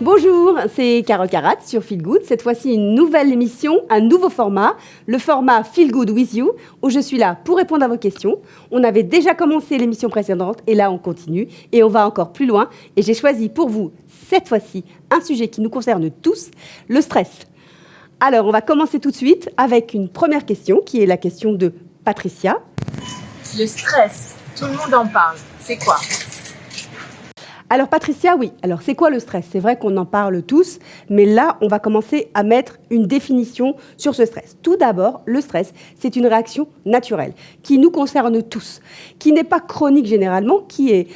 Bonjour, c'est Carole Carat sur Feel Good. Cette fois-ci, une nouvelle émission, un nouveau format, le format Feel Good with You, où je suis là pour répondre à vos questions. On avait déjà commencé l'émission précédente et là, on continue et on va encore plus loin. Et j'ai choisi pour vous, cette fois-ci, un sujet qui nous concerne tous, le stress. Alors, on va commencer tout de suite avec une première question qui est la question de Patricia. Le stress, tout le monde en parle. C'est quoi ? Alors Patricia, oui. Alors c'est quoi le stress ? C'est vrai qu'on en parle tous, mais là, on va commencer à mettre une définition sur ce stress. Tout d'abord, le stress, c'est une réaction naturelle qui nous concerne tous, qui n'est pas chronique généralement, qui est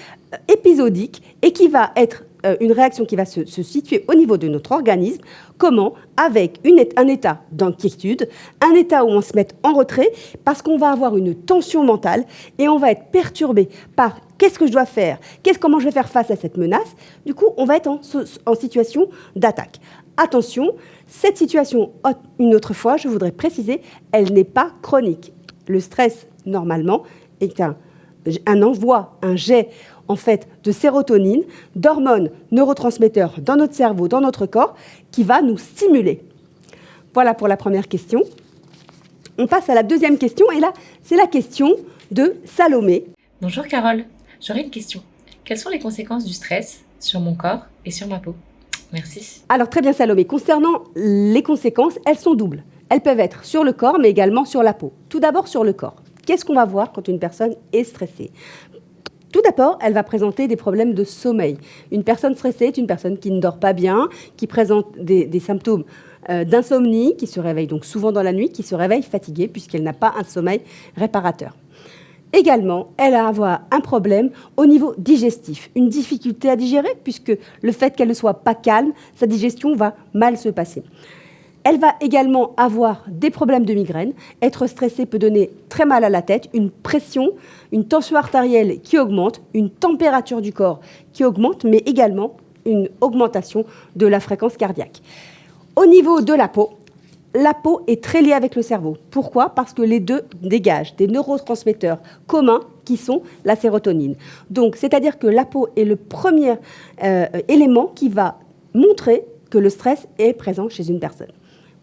épisodique et qui va être une réaction qui va se situer au niveau de notre organisme. Comment ? Avec un état d'inquiétude, un état où on se met en retrait parce qu'on va avoir une tension mentale et on va être perturbé par qu'est-ce que je dois faire ? Comment je vais faire face à cette menace ? Du coup, on va être en situation d'attaque. Attention, cette situation, une autre fois, je voudrais préciser, elle n'est pas chronique. Le stress, normalement, est un envoi, un jet en fait de sérotonine, d'hormones neurotransmetteurs dans notre cerveau, dans notre corps, qui va nous stimuler. Voilà pour la première question. On passe à la deuxième question, et là, c'est la question de Salomé. Bonjour Carole, j'aurais une question. Quelles sont les conséquences du stress sur mon corps et sur ma peau ? Merci. Alors très bien Salomé, concernant les conséquences, elles sont doubles. Elles peuvent être sur le corps, mais également sur la peau. Tout d'abord sur le corps. Qu'est-ce qu'on va voir quand une personne est stressée ? Tout d'abord, elle va présenter des problèmes de sommeil. Une personne stressée est une personne qui ne dort pas bien, qui présente des symptômes d'insomnie, qui se réveille donc souvent dans la nuit, qui se réveille fatiguée puisqu'elle n'a pas un sommeil réparateur. Également, elle va avoir un problème au niveau digestif, une difficulté à digérer puisque le fait qu'elle ne soit pas calme, sa digestion va mal se passer. Elle va également avoir des problèmes de migraine. Être stressé peut donner très mal à la tête, une pression, une tension artérielle qui augmente, une température du corps qui augmente, mais également une augmentation de la fréquence cardiaque. Au niveau de la peau est très liée avec le cerveau. Pourquoi ? Parce que les deux dégagent des neurotransmetteurs communs qui sont la sérotonine. Donc, c'est-à-dire que la peau est le premier élément qui va montrer que le stress est présent chez une personne.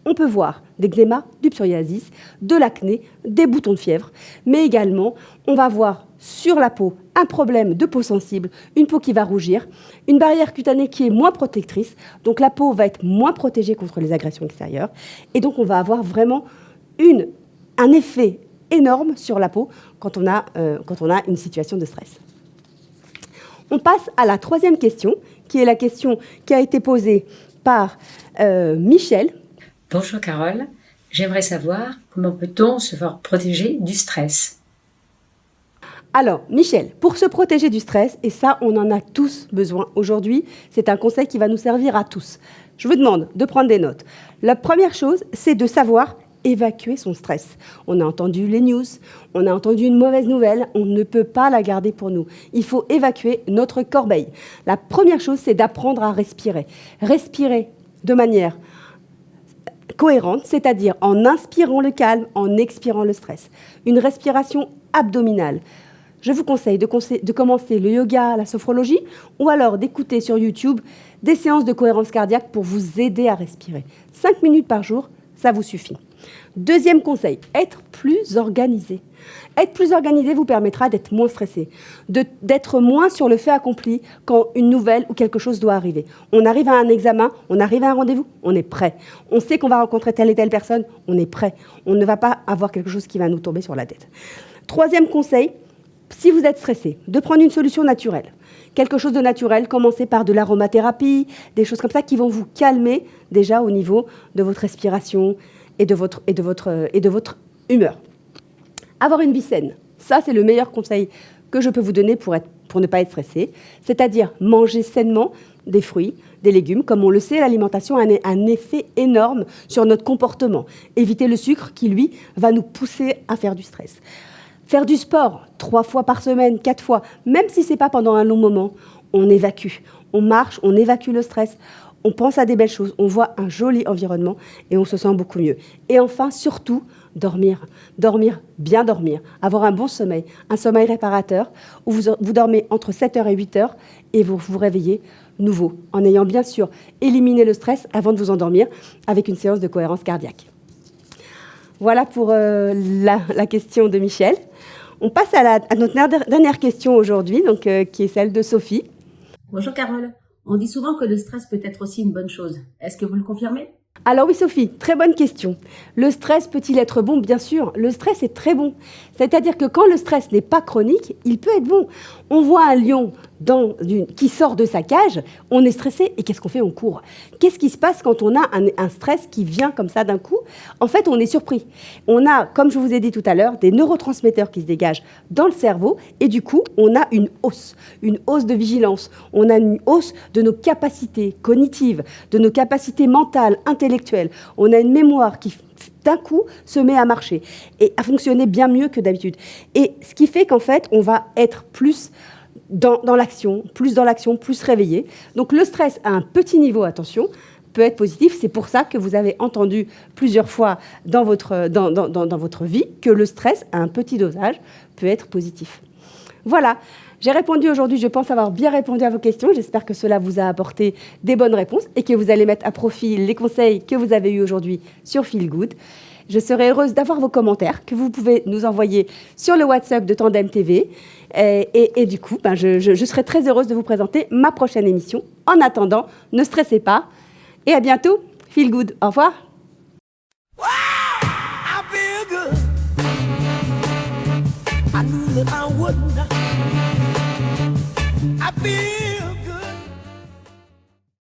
On peut voir des eczémas, du psoriasis, de l'acné, des boutons de fièvre, mais également, on va voir sur la peau un problème de peau sensible, une peau qui va rougir, une barrière cutanée qui est moins protectrice, donc la peau va être moins protégée contre les agressions extérieures, et donc on va avoir vraiment un effet énorme sur la peau quand on a une situation de stress. On passe à la troisième question, qui est la question qui a été posée par Michel. Bonjour Carole, j'aimerais savoir comment peut-on se faire protéger du stress ? Alors Michel, pour se protéger du stress, et ça on en a tous besoin aujourd'hui, c'est un conseil qui va nous servir à tous. Je vous demande de prendre des notes. La première chose, c'est de savoir évacuer son stress. On a entendu les news, on a entendu une mauvaise nouvelle, on ne peut pas la garder pour nous. Il faut évacuer notre corbeille. La première chose, c'est d'apprendre à respirer. Respirer de manière cohérente, c'est-à-dire en inspirant le calme, en expirant le stress. Une respiration abdominale. Je vous conseille de commencer le yoga, la sophrologie, ou alors d'écouter sur YouTube des séances de cohérence cardiaque pour vous aider à respirer. 5 minutes par jour, ça vous suffit. Deuxième conseil, être plus organisé. Être plus organisé vous permettra d'être moins stressé, d'être moins sur le fait accompli quand une nouvelle ou quelque chose doit arriver. On arrive à un examen, on arrive à un rendez-vous, on est prêt. On sait qu'on va rencontrer telle et telle personne, on est prêt. On ne va pas avoir quelque chose qui va nous tomber sur la tête. Troisième conseil, si vous êtes stressé, de prendre une solution naturelle. Quelque chose de naturel, commencez par de l'aromathérapie, des choses comme ça qui vont vous calmer déjà au niveau de votre respiration et de votre humeur. Avoir une vie saine, ça c'est le meilleur conseil que je peux vous donner pour ne pas être stressé, c'est-à-dire manger sainement des fruits, des légumes. Comme on le sait, l'alimentation a un effet énorme sur notre comportement. Éviter le sucre qui, lui, va nous pousser à faire du stress. Faire du sport 3 fois par semaine, 4 fois, même si ce n'est pas pendant un long moment, on évacue. On marche, on évacue le stress. on pense à des belles choses, on voit un joli environnement et on se sent beaucoup mieux. Et enfin, surtout, dormir, bien dormir, avoir un bon sommeil, un sommeil réparateur où vous dormez entre 7h et 8h et vous vous réveillez nouveau, en ayant bien sûr éliminé le stress avant de vous endormir avec une séance de cohérence cardiaque. Voilà pour la question de Michel. On passe à notre dernière question aujourd'hui, donc, qui est celle de Sophie. Bonjour Carole. On dit souvent que le stress peut être aussi une bonne chose. Est-ce que vous le confirmez ? Alors oui Sophie, très bonne question. Le stress peut-il être bon ? Bien sûr, le stress est très bon. C'est-à-dire que quand le stress n'est pas chronique, il peut être bon. On voit un lion qui sort de sa cage, on est stressé et qu'est-ce qu'on fait ? On court. Qu'est-ce qui se passe quand on a un stress qui vient comme ça d'un coup ? En fait, on est surpris. On a, comme je vous ai dit tout à l'heure, des neurotransmetteurs qui se dégagent dans le cerveau et du coup, on a une hausse de vigilance. On a une hausse de nos capacités cognitives, de nos capacités mentales, intellectuelles. On a une mémoire qui d'un coup se met à marcher et à fonctionner bien mieux que d'habitude. Et ce qui fait qu'en fait, on va être plus dans l'action, plus réveillé. Donc le stress à un petit niveau, attention, peut être positif. C'est pour ça que vous avez entendu plusieurs fois dans votre vie que le stress à un petit dosage peut être positif. Voilà. J'ai répondu aujourd'hui, je pense avoir bien répondu à vos questions. J'espère que cela vous a apporté des bonnes réponses et que vous allez mettre à profit les conseils que vous avez eus aujourd'hui sur Feel Good. Je serai heureuse d'avoir vos commentaires que vous pouvez nous envoyer sur le WhatsApp de Tandem TV. Et du coup, je serai très heureuse de vous présenter ma prochaine émission. En attendant, ne stressez pas et à bientôt. Feel Good. Au revoir. I feel